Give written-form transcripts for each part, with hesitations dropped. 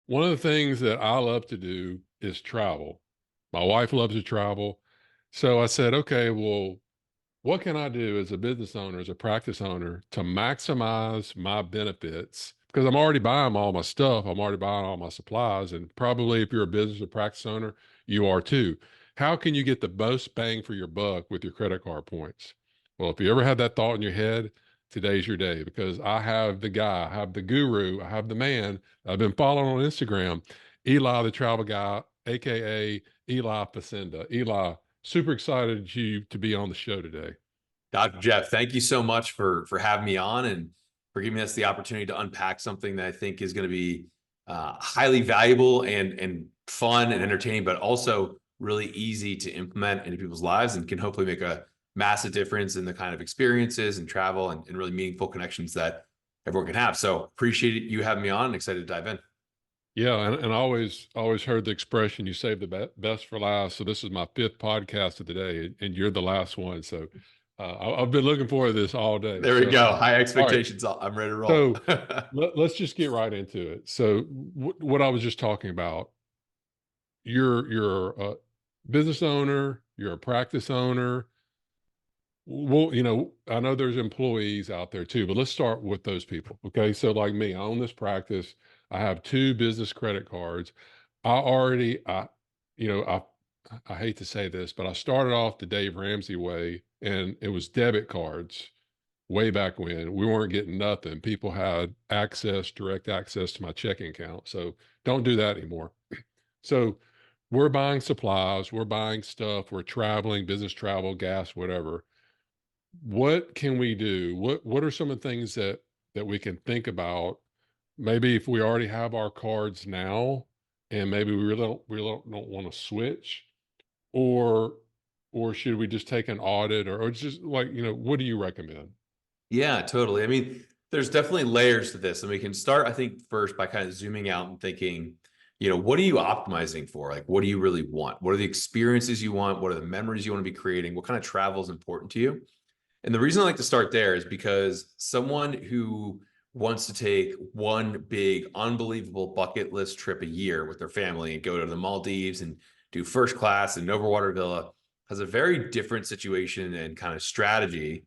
One of the things that I love to do is travel. My wife loves to travel. So I said, okay, well, what can I do as a business owner, as a practice owner to maximize my benefits? Because I'm already buying all my stuff, I'm already buying all my supplies. And probably if you're a business or practice owner, you are too. How can you get the most bang for your buck with your credit card points? Well, if you ever had that thought in your head, today's your day because I have the guy, I have the guru, I have the man I've been following on Instagram, Eli the Travel Guy, aka Eli Facenda. Eli, super excited you to be on the show today. Dr. Jeff, thank you so much for having me on and for giving us the opportunity to unpack something that I think is going to be highly valuable and fun and entertaining, but also really easy to implement into people's lives and can hopefully make a massive difference in the kind of experiences and travel and really meaningful connections that everyone can have. So appreciate you having me on and excited to dive in. Yeah, and I always heard the expression "you save the best for last." So this is my fifth podcast of the day, and you're the last one. So I've been looking forward to this all day. There we So go. High all right, expectations. I'm ready to roll. so let's just get right into it. So what I was just talking about, you're a business owner, you're a practice owner. Well, I know there's employees out there too, but let's start with those people. Okay. So like me, I own this practice. I have two business credit cards. I already, you know, I hate to say this, but I started off the Dave Ramsey way and it was debit cards way back when we weren't getting nothing. People had access, direct access to my checking account. So don't do that anymore. So we're buying supplies, we're buying stuff, we're traveling, business travel, gas, whatever. What can we do? What are some of the things that we can think about? Maybe if we already have our cards now, and maybe we really don't want to switch, or or should we just take an audit, or just like what do you recommend? Yeah, totally. I mean, there's definitely layers to this. And we can start, I think, first by kind of zooming out and thinking, what are you optimizing for? Like, what do you really want? What are the experiences you want? What are the memories you want to be creating? What kind of travel is important to you? And the reason I like to start there is because someone who wants to take one big, unbelievable bucket list trip a year with their family and go to the Maldives and do first class and overwater villa has a very different situation and kind of strategy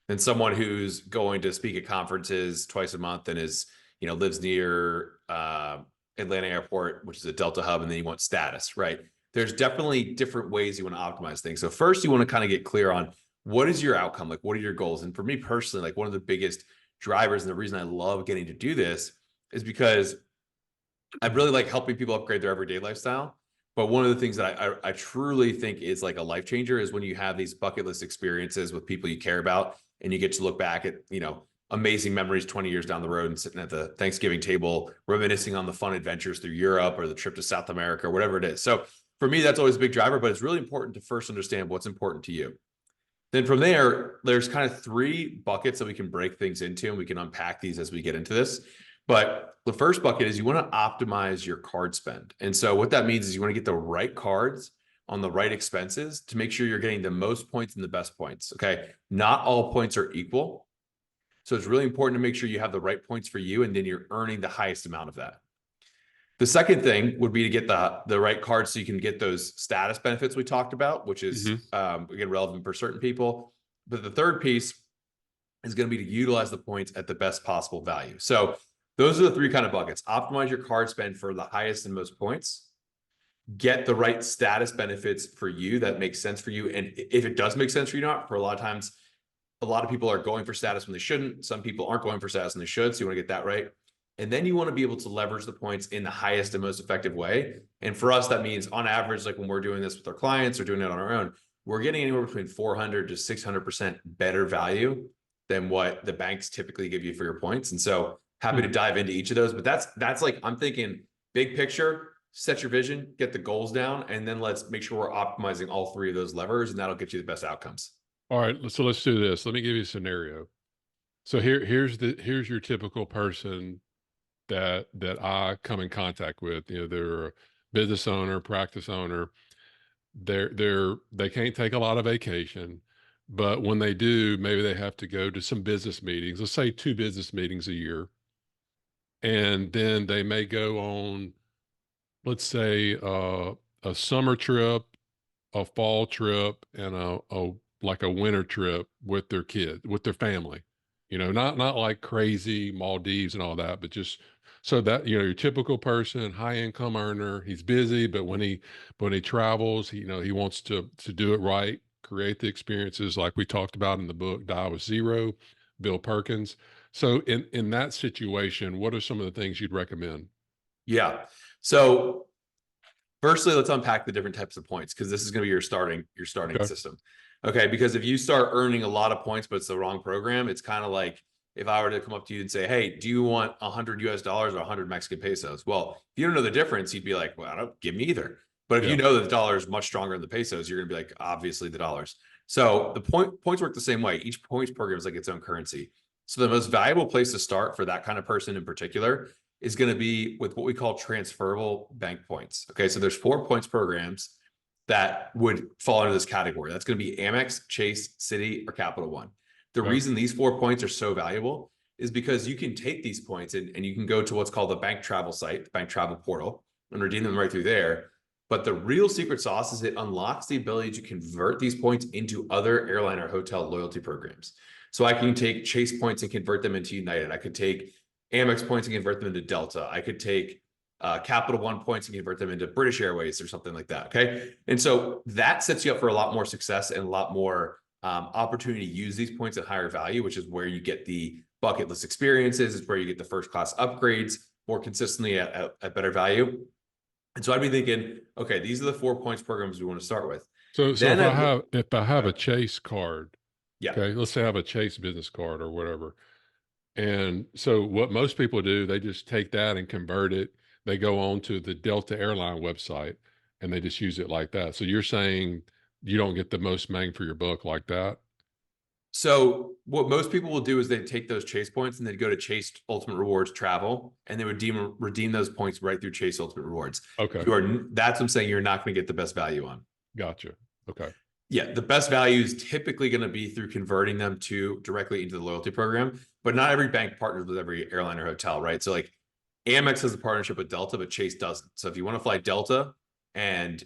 than someone who's going to speak at conferences twice a month and lives near Atlanta Airport, which is a Delta hub, and then you want status, right? There's definitely different ways you want to optimize things. So first, you want to kind of get clear on what is your outcome, like what are your goals. And for me personally, like one of the biggest drivers and the reason I love getting to do this is because I really like helping people upgrade their everyday lifestyle. But one of the things that I truly think is like a life changer is when you have these bucket list experiences with people you care about and you get to look back at, amazing memories 20 years down the road and sitting at the Thanksgiving table, reminiscing on the fun adventures through Europe or the trip to South America or whatever it is. So for me, that's always a big driver, but it's really important to first understand what's important to you. Then from there, there's kind of three buckets that we can break things into, and we can unpack these as we get into this. But the first bucket is you want to optimize your card spend. And so what that means is you want to get the right cards on the right expenses to make sure you're getting the most points and the best points. Okay. Not all points are equal. So it's really important to make sure you have the right points for you, and then you're earning the highest amount of that. The second thing would be to get the right cards so you can get those status benefits we talked about, which is Hmm. again relevant for certain people. But the third piece is going to be to utilize the points at the best possible value. So those are the three kind of buckets. Optimize your card spend for the highest and most points. Get the right status benefits for you that makes sense for you. And if it does make sense for you, not for a lot of times, a lot of people are going for status when they shouldn't. Some people aren't going for status when they should. So you want to get that right. And then you want to be able to leverage the points in the highest and most effective way. And for us, that means on average, like when we're doing this with our clients or doing it on our own, we're getting anywhere between 400 to 600% better value than what the banks typically give you for your points. And so happy to dive into each of those. But that's like, I'm thinking big picture, set your vision, get the goals down, and then let's make sure we're optimizing all three of those levers, and that'll get you the best outcomes. All right, so let's do this. Let me give you a scenario. So here's your typical person that I come in contact with. They're a business owner, practice owner. They can't take a lot of vacation, but when they do, maybe they have to go to some business meetings. Let's say two business meetings a year, and then they may go on. let's say a summer trip, a fall trip, and a like a winter trip with their kid, with their family. You know, not like crazy Maldives and all that, but just so that, you know, your typical person, high income earner, he's busy, but when he travels, he, you know, he wants to do it right, create the experiences like we talked about in the book Die with Zero, Bill Perkins. So in that situation, what are some of the things you'd recommend? Yeah. So firstly, let's unpack the different types of points because this is going to be your starting Okay. system. Okay, because if you start earning a lot of points but it's the wrong program, it's kind of like if I were to come up to you and say, "Hey, do you want 100 US dollars or 100 Mexican pesos?" Well, if you don't know the difference, you'd be like, "Well, I don't give me either." But if you Yeah. know that the dollar is much stronger than the pesos, you're going to be like, "Obviously, the dollars." So the points work the same way. Each points program is like its own currency. So the most valuable place to start for that kind of person in particular is going to be with what we call transferable bank points. Okay, so there's 4 points programs that would fall into this category. That's going to be Amex, Chase, Citi, or Capital One. The Okay. reason these 4 points are so valuable is because you can take these points and you can go to what's called the bank travel site, the bank travel portal, and redeem them right through there. But the real secret sauce is it unlocks the ability to convert these points into other airline or hotel loyalty programs. So I can take Chase points and convert them into United. I could take Amex points and convert them into Delta. I could take Capital One points and convert them into British Airways or something like that. Okay. And so that sets you up for a lot more success and a lot more opportunity to use these points at higher value, which is where you get the bucket list experiences. It's where you get the first class upgrades more consistently at better value. And so I'd be thinking, okay, these are the 4 points programs we want to start with. So Then I'd look, if I have a Chase card, yeah. okay, let's say I have a Chase business card or whatever. And so what most people do, they just take that and convert it. They go on to the Delta airline website and they just use it like that. So you're saying you don't get the most bang for your buck like that? So what most people will do is they take those Chase points and they'd go to Chase Ultimate Rewards Travel and they would redeem those points right through Chase Ultimate Rewards. Okay. You are that's what I'm saying you're not going to get the best value on. Gotcha. Okay. Yeah, the best value is typically going to be through converting them to directly into the loyalty program, but not every bank partners with every airline or hotel, right? So like Amex has a partnership with Delta, but Chase doesn't. So if you want to fly Delta, and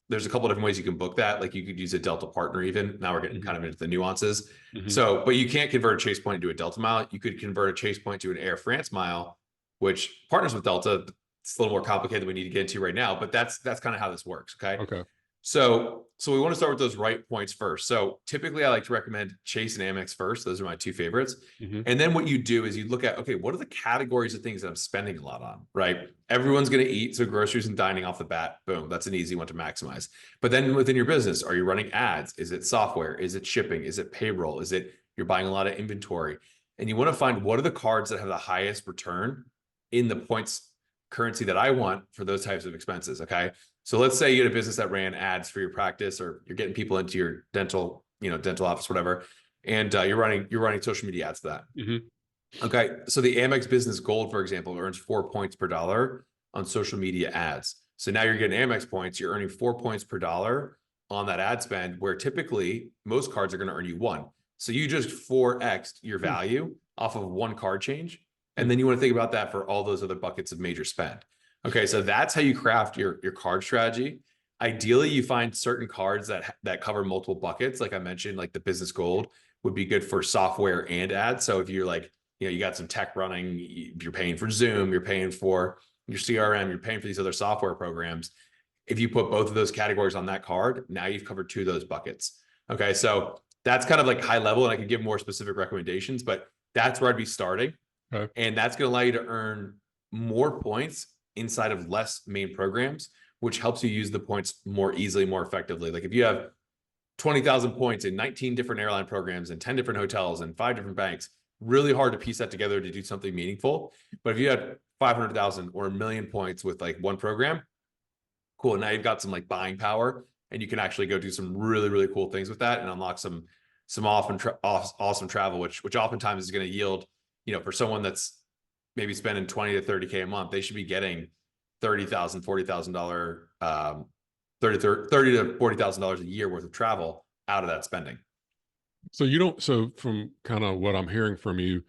there's a couple of different ways you can book that. Like you could use a Delta partner even. Now we're getting Hmm. kind of into the nuances. Hmm. So, but you can't convert a Chase point into a Delta mile. You could convert a Chase point to an Air France mile, which partners with Delta. It's a little more complicated than we need to get into right now, but that's kind of how this works. Okay. Okay. So we want to start with those right points first. So typically I like to recommend Chase and Amex first. Those are my two favorites. Hmm. And then what you do is you look at, okay, what are the categories of things that I'm spending a lot on, right? Everyone's going to eat. So groceries and dining off the bat, boom, that's an easy one to maximize. But then within your business, are you running ads? Is it software? Is it shipping? Is it payroll? Is it you're buying a lot of inventory? And you want to find what are the cards that have the highest return in the points currency that I want for those types of expenses. Okay. So let's say you had a business that ran ads for your practice, or you're getting people into your dental, dental office, whatever, and you're running social media ads for that. Hmm. Okay, so the Amex Business Gold, for example, earns 4 points per dollar on social media ads. So now you're getting Amex points. You're earning 4 points per dollar on that ad spend, where typically most cards are going to earn you one. So you just 4x your value off of one card change, and then you want to think about that for all those other buckets of major spend. Okay, so that's how you craft your card strategy. Ideally, you find certain cards that cover multiple buckets. Like I mentioned, like the Business Gold would be good for software and ads. So if you're like, you got some tech running, you're paying for Zoom, you're paying for your CRM, you're paying for these other software programs. If you put both of those categories on that card, now you've covered two of those buckets. Okay, so that's kind of like high level, and I can give more specific recommendations, but that's where I'd be starting. Okay. And that's going to allow you to earn more points inside of less main programs, which helps you use the points more easily, more effectively. Like if you have 20,000 points in 19 different airline programs and 10 different hotels and 5 different banks, really hard to piece that together to do something meaningful. But if you had 500,000 or a million points with like one program, cool. Now you've got some like buying power, and you can actually go do some really, really cool things with that and unlock some awesome travel, which oftentimes is going to yield, for someone that's maybe spending 20 to 30K a month, they should be getting $30,000, $40,000, 30 to $40,000 a year worth of travel out of that spending. So you don't, so from kind of what I'm hearing from you,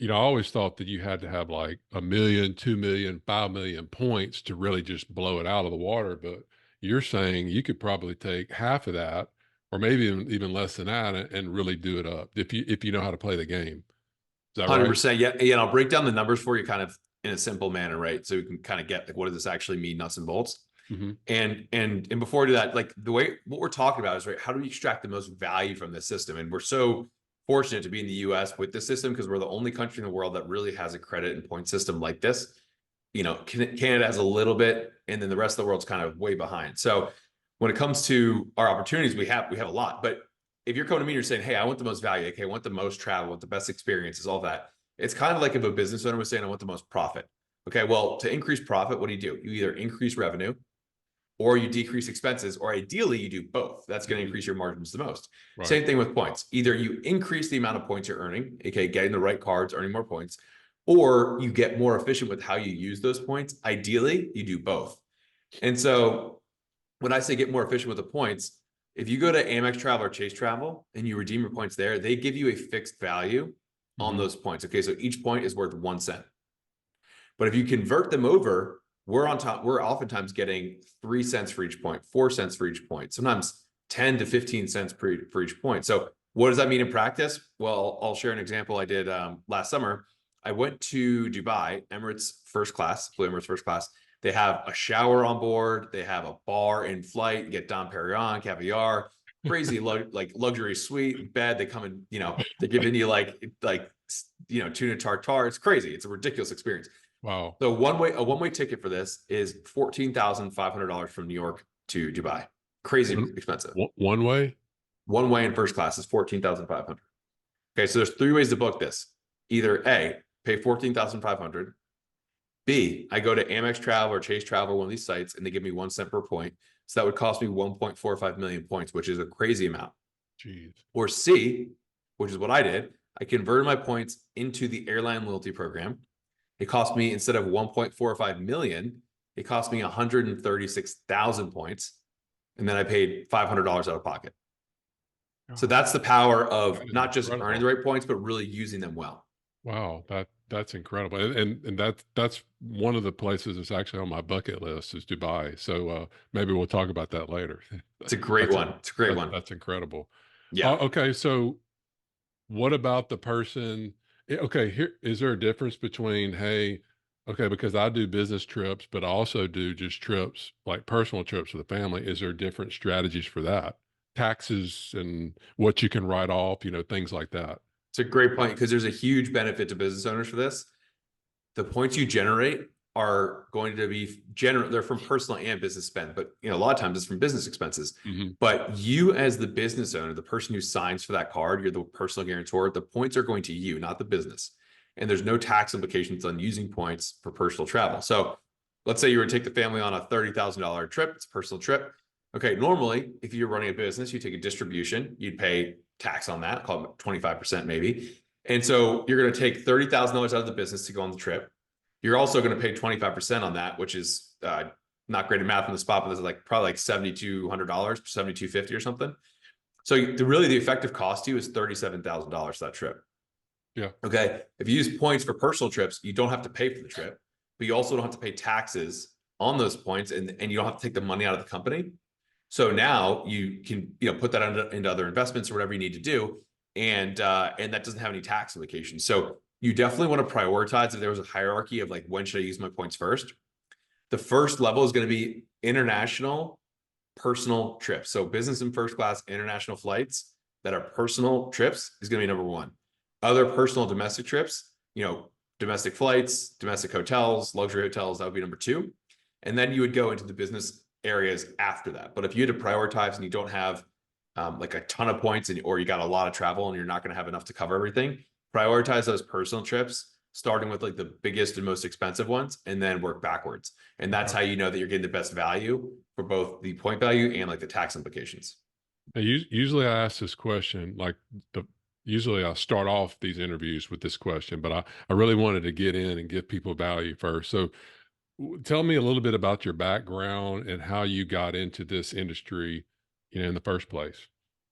I always thought that you had to have like 1,000,000, 2,000,000, 5,000,000 points to really just blow it out of the water. But you're saying you could probably take half of that, or maybe even less than that, and really do it up if you know how to play the game. Is that right? 100%. Yeah. Yeah. And I'll break down the numbers for you kind of in a simple manner, right? So we can kind of get like, what does this actually mean, nuts and bolts? Hmm. And before I do that, like the way what we're talking about is right, how do we extract the most value from this system? And we're so fortunate to be in the US with this system because we're the only country in the world that really has a credit and point system like this. Canada has a little bit, and then the rest of the world's kind of way behind. So when it comes to our opportunities, we have a lot. But if you're coming to me and you're saying, hey, I want the most value, okay, I want the most travel, I want the best experiences, all that. It's kind of like if a business owner was saying, I want the most profit. Okay, well, to increase profit, what do? You either increase revenue or you decrease expenses, or ideally you do both. That's going to increase your margins the most. Right. Same thing with points. Either you increase the amount of points you're earning, okay, getting the right cards, earning more points, or you get more efficient with how you use those points. Ideally, you do both. And so when I say get more efficient with the points, if you go to Amex Travel or Chase Travel and you redeem your points there, they give you a fixed value on Hmm. those points. Okay, so each point is worth 1 cent. But if you convert them over, we're on top. We're oftentimes getting 3 cents for each point, 4 cents for each point, sometimes 10 to 15 cents for each point. So what does that mean in practice? Well, I'll share an example I did last summer. I went to Dubai, Emirates first class, Blue Emirates first class. They have a shower on board. They have a bar in flight. You get Dom Perignon, caviar, crazy like luxury suite bed. They come in, they're giving you tuna tartare. It's crazy. It's a ridiculous experience. Wow. So a one way ticket for this is $14,500 from New York to Dubai. Crazy One, expensive. one way. One way in first class is 14,500. Okay, so there's three ways to book this. Either A, pay 14,500. B, I go to Amex Travel or Chase Travel, one of these sites, and they give me 1 cent per point. So that would cost me 1.45 million points, which is a crazy amount. Jeez. Or C, which is what I did, I converted my points into the airline loyalty program. It cost me, instead of 1.45 million, it cost me 136,000 points. And then I paid $500 out of pocket. So God, that's the power of that is not just earning incredible. the right points, but really using them well. Wow, that's incredible, and that's one of the places that's actually on my bucket list is Dubai. So maybe we'll talk about that later. It's a great That's one. It's a great one. that's incredible. Yeah. Okay, so what about the person? Okay, here is there a difference between hey, okay, because I do business trips, but I also do just trips like personal trips with the family. Is there different strategies for that? Taxes and what you can write off, things like that. It's a great point because there's a huge benefit to business owners for this. The points you generate are going to be they're from personal and business spend, but a lot of times it's from business expenses. Hmm. But you as the business owner, the person who signs for that card, you're the personal guarantor, the points are going to you, not the business. And there's no tax implications on using points for personal travel. So let's say you were to take the family on a $30,000 trip, it's a personal trip. Okay, normally if you're running a business, you take a distribution, you'd pay tax on that, call it 25% maybe. And so you're going to take $30,000 out of the business to go on the trip. You're also going to pay 25% on that, which is not great at math on the spot, but there's probably like $7,200, $7,250 or something. So really the effective cost to you is $37,000 for that trip. Yeah. Okay. If you use points for personal trips, you don't have to pay for the trip, but you also don't have to pay taxes on those points, and you don't have to take the money out of the company. So now you can put that into other investments or whatever you need to do, and that doesn't have any tax implications. So you definitely want to prioritize. If there was a hierarchy of like when should I use my points first, the first level is going to be international personal trips. So business and first class international flights that are personal trips is going to be number one. Other personal domestic trips, domestic flights, domestic hotels, luxury hotels, that would be number two. And then you would go into the business areas after that. But if you had to prioritize and you don't have like a ton of points or you got a lot of travel and you're not going to have enough to cover everything, prioritize those personal trips, starting with like the biggest and most expensive ones, and then work backwards. And that's Okay. how you know that you're getting the best value for both the point value and like the tax implications. Now, usually I ask this question, like usually I start off these interviews with this question, but I really wanted to get in and give people value first. So tell me a little bit about your background and how you got into this industry, in the first place.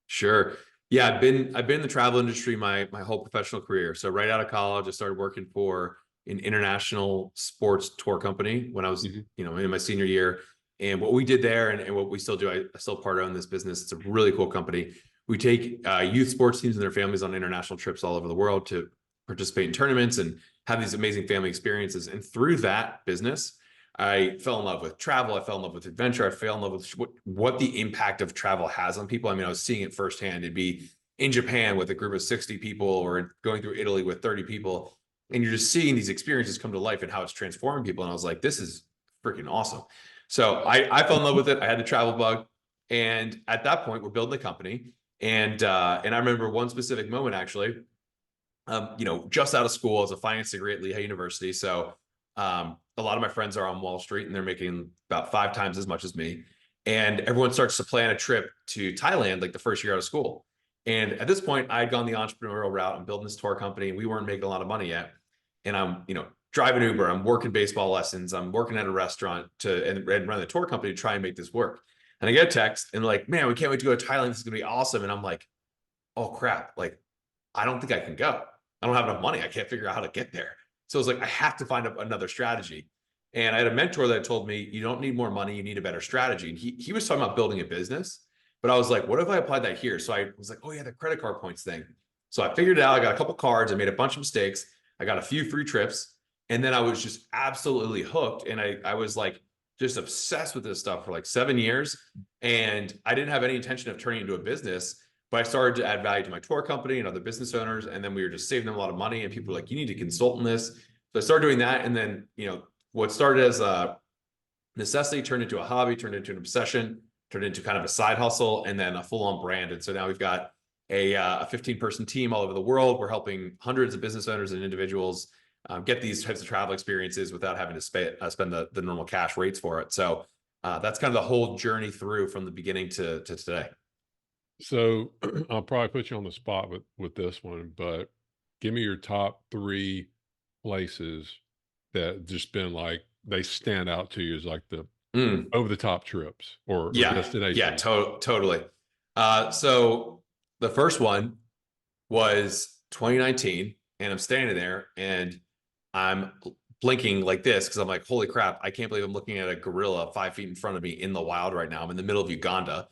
Sure. Yeah, I've been in the travel industry my whole professional career. So right out of college, I started working for an international sports tour company when I was, Mhm. in my senior year. And what we did there, and what we still do, I still part own this business. It's a really cool company. We take youth sports teams and their families on international trips all over the world to participate in tournaments and have these amazing family experiences. And through that business, I fell in love with travel. I fell in love with adventure. I fell in love with what the impact of travel has on people. I mean, I was seeing it firsthand. It'd be in Japan with a group of 60 people or going through Italy with 30 people. And you're just seeing these experiences come to life and how it's transforming people. And I was like, this is freaking awesome. So I fell in love with it. I had the travel bug. And at that point, we're building the company. And I remember one specific moment actually, just out of school as a finance degree at Lehigh University. So a lot of my friends are on Wall Street and they're making about 5 times as much as me. And everyone starts to plan a trip to Thailand like the first year out of school. And at this point, I had gone the entrepreneurial route. I'm building this tour company and we weren't making a lot of money yet. And I'm, driving Uber, I'm working baseball lessons, I'm working at a restaurant and run the tour company to try and make this work. And I get a text and like, man, we can't wait to go to Thailand. This is gonna be awesome. And I'm like, oh crap, like I don't think I can go. I don't have enough money. I can't figure out how to get there. So I was like, I have to find another strategy. And I had a mentor that told me, you don't need more money, you need a better strategy. And he was talking about building a business, but I was like, what if I applied that here? So I was like, oh yeah, the credit card points thing. So I figured it out. I got a couple cards. I made a bunch of mistakes. I got a few free trips. And then I was just absolutely hooked. And I was like, just obsessed with this stuff for like 7 years. And I didn't have any intention of turning it into a business. But I started to add value to my tour company and other business owners. And then we were just saving them a lot of money. And people were like, you need to consult in this. So I started doing that. And then, what started as a necessity turned into a hobby, turned into an obsession, turned into kind of a side hustle, and then a full-on brand. And so now we've got a 15-person team all over the world. We're helping hundreds of business owners and individuals get these types of travel experiences without having to spend the normal cash rates for it. So that's kind of the whole journey through from the beginning to today. So I'll probably put you on the spot with this one, but give me your top 3 places that just been like they stand out to you as like the Mm. over the top trips or Yeah, destinations. totally. So the first one was 2019, and I'm standing there and I'm blinking like this because I'm like, holy crap, I can't believe I'm looking at a gorilla 5 feet in front of me in the wild right now. I'm in the middle of Uganda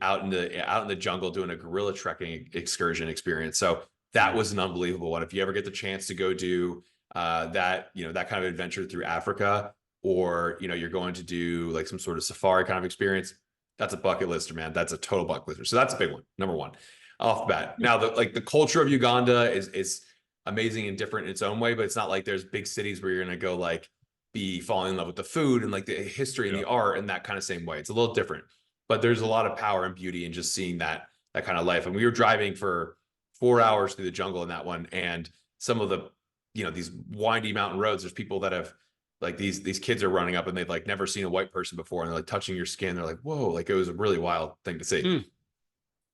out in the jungle doing a gorilla trekking excursion experience. So that Mm. was an unbelievable one. If you ever get the chance to go do that kind of adventure through Africa, or you're going to do like some sort of safari kind of experience, that's a bucket lister, man. That's a total bucket lister. So that's a big one, number one, off the bat. Now, the culture of Uganda is amazing and different in its own way, but it's not like there's big cities where you're gonna go like be falling in love with the food and like the history and Yeah. the art in that kind of same way. It's a little different, but there's a lot of power and beauty in just seeing that kind of life. And we were driving for 4 hours through the jungle in that one, and some of the these windy mountain roads. There's people that have like these kids are running up and they've like never seen a white person before, and they're like touching your skin. They're like, whoa, like it was a really wild thing to see. Mm.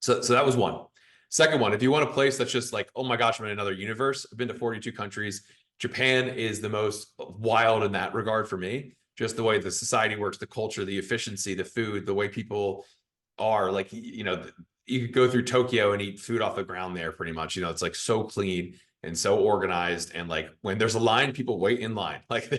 So that was one. Second one, if you want a place that's just like, oh my gosh, I'm in another universe. I've been to 42 countries. Japan is the most wild in that regard for me. Just the way the society works, the culture, the efficiency, the food, the way people are. Like, you could go through Tokyo and eat food off the ground there pretty much. It's like so clean and so organized. And like when there's a line, people wait in line. Like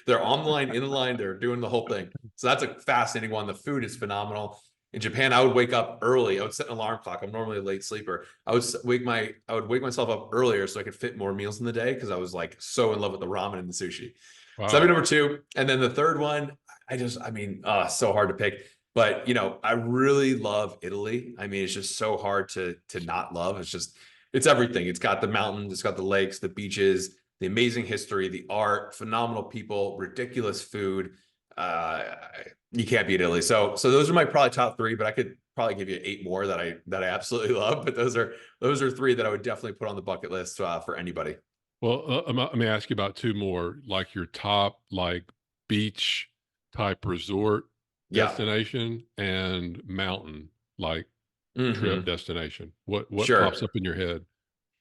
they're on the line, in the line, they're doing the whole thing. So that's a fascinating one. The food is phenomenal. In Japan, I would wake up early. I would set an alarm clock. I'm normally a late sleeper. I would wake myself up earlier so I could fit more meals in the day because I was like so in love with the ramen and the sushi. So that'd be Wow. number two. And then the third one, so hard to pick. But I really love Italy. I mean, it's just so hard to not love. It's everything. It's got the mountains, it's got the lakes, the beaches, the amazing history, the art, phenomenal people, ridiculous food. Uh, you can't beat Italy. So those are my probably top three, but I could probably give you 8 more that I absolutely love. But those are 3 that I would definitely put on the bucket list for anybody. Well, let me ask you about 2 more, like your top, like, beach type resort Yeah. destination and mountain, like, trip Hmm. destination. What pops Sure. up in your head?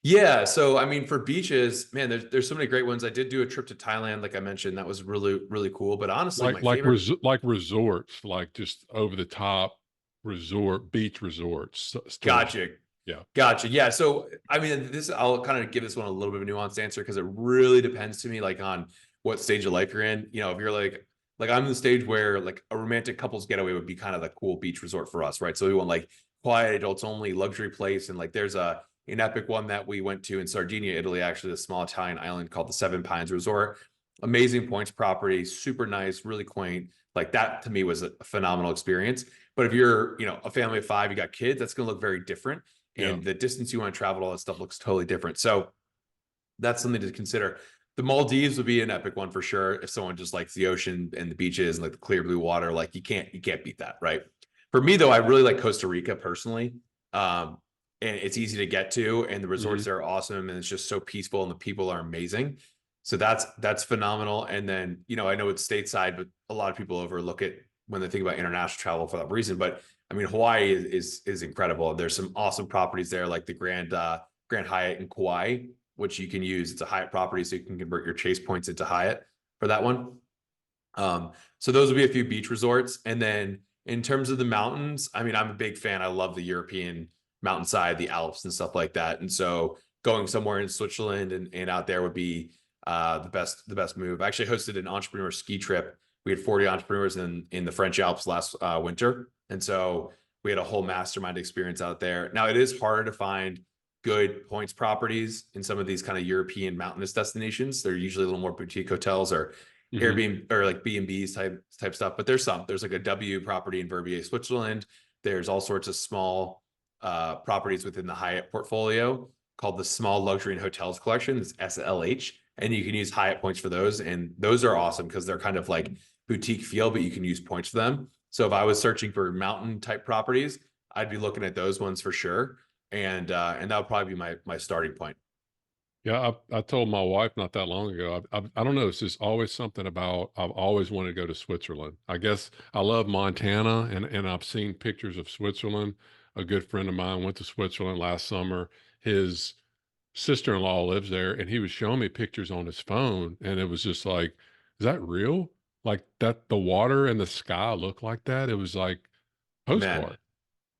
Yeah. So I mean, for beaches, man, there's so many great ones. I did do a trip to Thailand, like I mentioned, that was really, really cool. But honestly, my favorite. Like resorts, like, just over the top resort beach resorts, to Gotcha. Yeah. Gotcha. Yeah. So, I mean, I'll kind of give this one a little bit of a nuanced answer because it really depends to me, like on what stage of life you're in. You know, if you're like I'm in the stage where like a romantic couples getaway would be kind of the cool beach resort for us, right? So we want like quiet adults only luxury place. And like there's an epic one that we went to in Sardinia, Italy, actually, a small Italian island called the Seven Pines Resort. Amazing points property, super nice, really quaint. Like that to me was a phenomenal experience. But if you're, you know, a family of five, you got kids, that's going to look very different. Yeah. And the distance you want to travel, all that stuff looks totally different. So that's something to consider. The Maldives would be an epic one for sure. If someone just likes the ocean and the beaches and like the clear blue water, like you can't beat that, right? For me though, I really like Costa Rica personally. And it's easy to get to, and the Hmm. resorts there are awesome, and it's just so peaceful, and the people are amazing. So that's phenomenal. And then, you know, I know it's stateside, but a lot of people overlook it when they think about international travel for that reason. But I mean, Hawaii is incredible. There's some awesome properties there, like the Grand Hyatt in Kauai, which you can use. It's a Hyatt property, so you can convert your Chase points into Hyatt for that one. So those would be a few beach resorts. And then in terms of the mountains, I mean, I'm a big fan. I love the European mountainside, the Alps and stuff like that. And so going somewhere in Switzerland and out there would be the best move. I actually hosted an entrepreneur ski trip. We had 40 entrepreneurs in the French Alps last winter. And so we had a whole mastermind experience out there. Now it is harder to find good points properties in some of these kind of European mountainous destinations. They're usually a little more boutique hotels or Hmm. Airbnb or like B&Bs type stuff, but there's like a W property in Verbier, Switzerland. There's all sorts of small properties within the Hyatt portfolio called the Small Luxury and Hotels Collection. It's SLH, and you can use Hyatt points for those, and those are awesome because they're kind of like boutique feel, but you can use points for them. So if I was searching for mountain type properties, I'd be looking at those ones for sure, and that would probably be my starting point. Yeah, I told my wife not that long ago. I don't know. It's just always something about I've always wanted to go to Switzerland. I guess I love Montana, and I've seen pictures of Switzerland. A good friend of mine went to Switzerland last summer. His sister-in-law lives there, and he was showing me pictures on his phone, and it was just like, "Is that real? Like that? The water and the sky look like that?" It was like Man, postcard.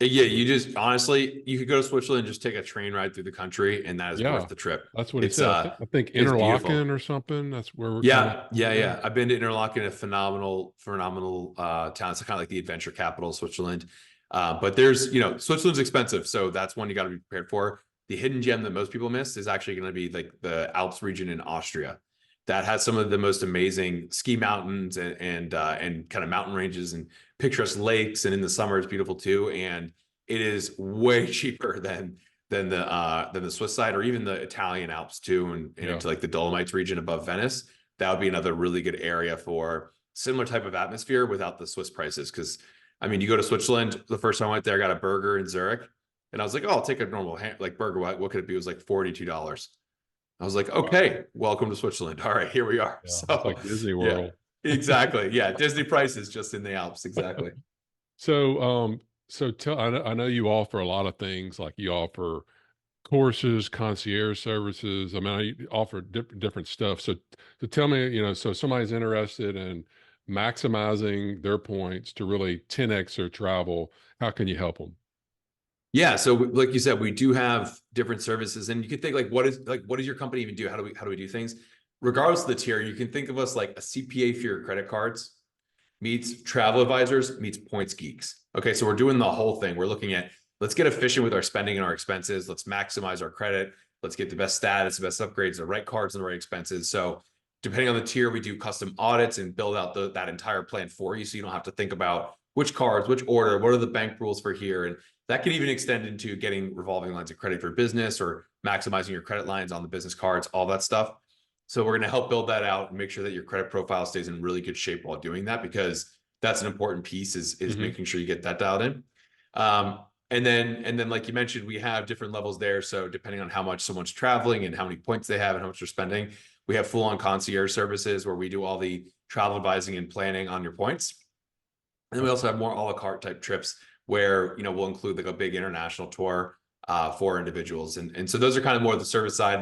yeah, you just honestly, you could go to Switzerland and just take a train ride through the country, and that is worth Yeah, the trip. that's what he It's said. I think it's beautiful. Interlaken or something. That's where we're kind of Yeah, going. yeah. I've been to Interlaken, a phenomenal town. It's kind of like the adventure capital of Switzerland. But there's, you know, Switzerland's expensive, so that's one you got to be prepared for. The hidden gem that most people miss is actually going to be like the Alps region in Austria. That has some of the most amazing ski mountains and kind of mountain ranges and picturesque lakes, and in the summer it's beautiful too. And it is way cheaper than the Swiss side or even the Italian Alps too, and Yeah. into like the Dolomites region above Venice. That would be another really good area for similar type of atmosphere without the Swiss prices. Because I mean, you go to Switzerland. The first time I went there, I got a burger in Zurich, and I was like, "Oh, I'll take a normal like burger. What could it be?" It was like $42. I was like, Wow. "Okay, welcome to Switzerland. All right, here we are." Yeah, it's So, like Disney yeah, World. exactly. Yeah, Disney prices just in the Alps. Exactly. So, I know you offer a lot of things, like you offer courses, concierge services. I mean, you offer different stuff. So tell me, so somebody's interested in maximizing their points to really 10x their travel. How can you help them? Yeah, so like you said, we do have different services, and you can think like, what does your company even do? How do we do things? Regardless of the tier, you can think of us like a CPA for your credit cards meets travel advisors meets points geeks. Okay, so we're doing the whole thing. We're looking at let's get efficient with our spending and our expenses. Let's maximize our credit. Let's get the best status, the best upgrades, the right cards, and the right expenses. So depending on the tier, we do custom audits and build out that entire plan for you, so you don't have to think about which cards, which order, what are the bank rules for here, and that can even extend into getting revolving lines of credit for business or maximizing your credit lines on the business cards, all that stuff. So we're going to help build that out and make sure that your credit profile stays in really good shape while doing that, because that's an important piece is Hmm. making sure you get that dialed in. And then like you mentioned, we have different levels there. So depending on how much someone's traveling and how many points they have and how much they're spending, we have full on concierge services where we do all the travel advising and planning on your points. And then we also have more a la carte type trips where, you know, we'll include like a big international tour for individuals. And so those are kind of more the service side.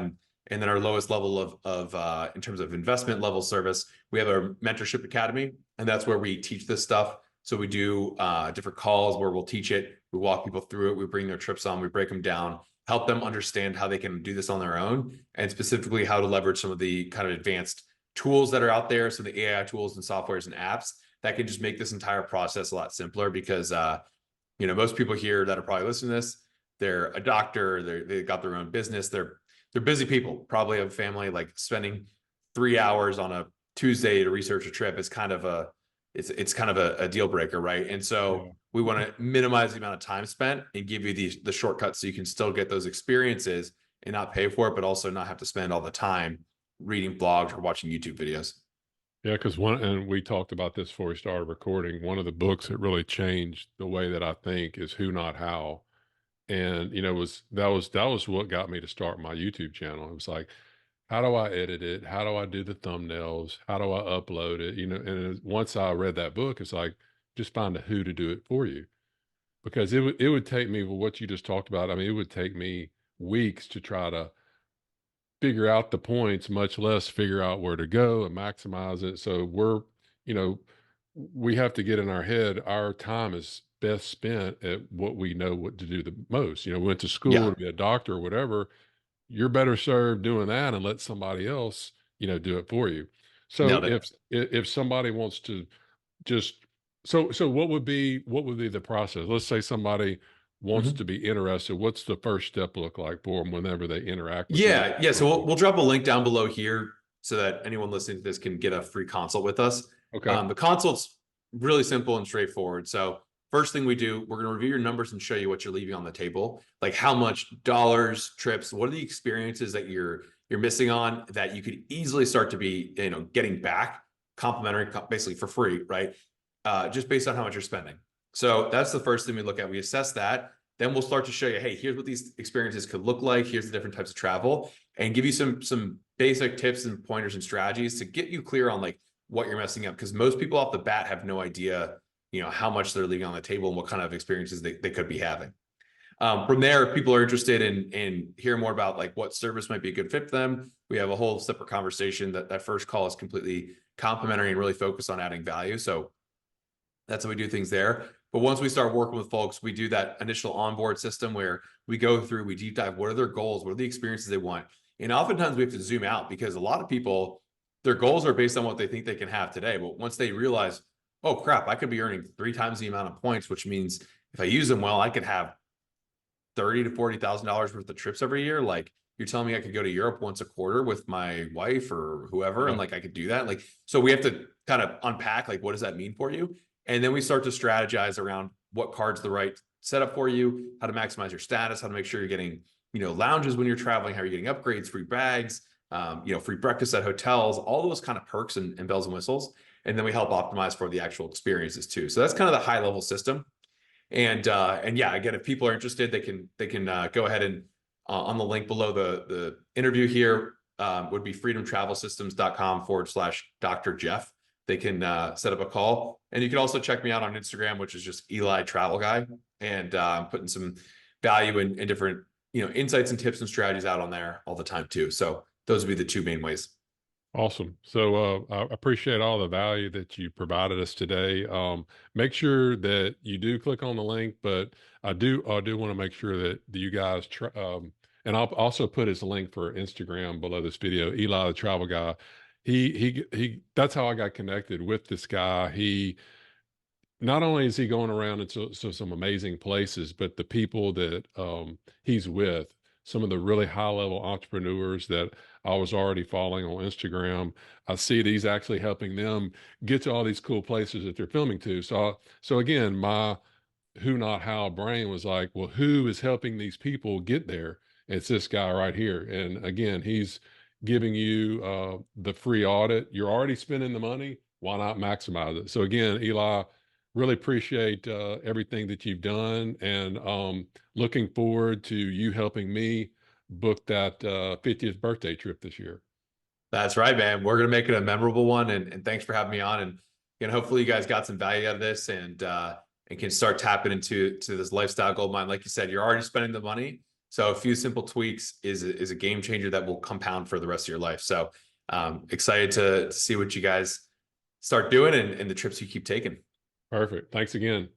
And then our lowest level of in terms of investment level service, we have our mentorship academy, and that's where we teach this stuff. So we do different calls where we'll teach it We walk people through it. We bring their trips on. We break them down, help them understand how they can do this on their own, and specifically how to leverage some of the kind of advanced tools that are out there. So the AI tools and softwares and apps that can just make this entire process a lot simpler because, most people here that are probably listening to this, they're a doctor, they got their own business. They're busy people, probably have a family. Like spending 3 hours on a Tuesday to research a trip is kind of it's kind of a deal breaker, right? And so Yeah. we want to minimize the amount of time spent and give you the shortcuts so you can still get those experiences and not pay for it, but also not have to spend all the time reading blogs or watching YouTube videos. Yeah, because and we talked about this before we started recording. One of the books that really changed the way that I think is Who Not How. And, that was what got me to start my YouTube channel. It was like, how do I edit it? How do I do the thumbnails? How do I upload it? Once I read that book, it's like, just find a who to do it for you. Because it would take me, well, what you just talked about, I mean, it would take me weeks to try to figure out the points, much less figure out where to go and maximize it. So you know, we have to get in our head, our time is best spent at what we know what to do the most. We went to school Yeah, to be a doctor or whatever. You're better served doing that and let somebody else, do it for you. So nailed it. if somebody wants to just so what would be the process? Let's say somebody wants to Mhm. be interested. What's the first step look like for them whenever they interact with you? Yeah. So we'll drop a link down below here so that anyone listening to this can get a free consult with us. Okay. The consult's really simple and straightforward. So first thing we do, we're going to review your numbers and show you what you're leaving on the table, like how much dollars, trips, what are the experiences that you're missing on that you could easily start to be, getting back complimentary, basically for free, right? Just based on how much you're spending. So that's the first thing we look at. We assess that. Then we'll start to show you, hey, here's what these experiences could look like. Here's the different types of travel, and give you some basic tips and pointers and strategies to get you clear on like what you're messing up. Because most people off the bat have no idea, how much they're leaving on the table and what kind of experiences they could be having. From there, if people are interested in hearing more about like what service might be a good fit for them, we have a whole separate conversation. That first call is completely complimentary and really focused on adding value. So that's how we do things there. But once we start working with folks, we do that initial onboard system where we go through, we deep dive, what are their goals? What are the experiences they want? And oftentimes we have to zoom out because a lot of people, their goals are based on what they think they can have today. But once they realize, oh crap, I could be earning 3 times the amount of points, which means if I use them well, I could have $30,000 to $40,000 worth of trips every year. Like you're telling me I could go to Europe once a quarter with my wife or whoever, and Yeah. like I could do that. Like, so we have to kind of unpack like what does that mean for you? And then we start to strategize around what card's the right setup for you, how to maximize your status, how to make sure you're getting, lounges when you're traveling, how you're getting upgrades, free bags, free breakfast at hotels, all those kind of perks and bells and whistles. And then we help optimize for the actual experiences too. So that's kind of the high level system. And yeah, again, if people are interested, they can go ahead and on the link below the interview here would be freedomtravelsystems.com/Dr. Jeff. They can set up a call, and you can also check me out on Instagram, which is just Eli Travel Guy, and I'm putting some value in different insights and tips and strategies out on there all the time too. So those would be the two main ways. Awesome. So I appreciate all the value that you provided us today. Make sure that you do click on the link, but I do want to make sure that you guys try, and I'll also put his link for Instagram below this video. Eli the Travel Guy. He. That's how I got connected with this guy. He not only is he going around into some amazing places, but the people that he's with, some of the really high level entrepreneurs that I was already following on Instagram, I see that he's actually helping them get to all these cool places that they're filming to. So again, my who not how brain was like, well, who is helping these people get there? It's this guy right here. And again, he's giving you the free audit. You're already spending the money. Why not maximize it? So again, Eli, really appreciate everything that you've done, and looking forward to you helping me book that 50th birthday trip this year. That's right, man. We're gonna make it a memorable one, and thanks for having me on. And hopefully you guys got some value out of this, and can start tapping into this lifestyle gold mine. Like you said, you're already spending the money, so a few simple tweaks is a game changer that will compound for the rest of your life. So excited to see what you guys start doing and the trips you keep taking. Perfect. Thanks again.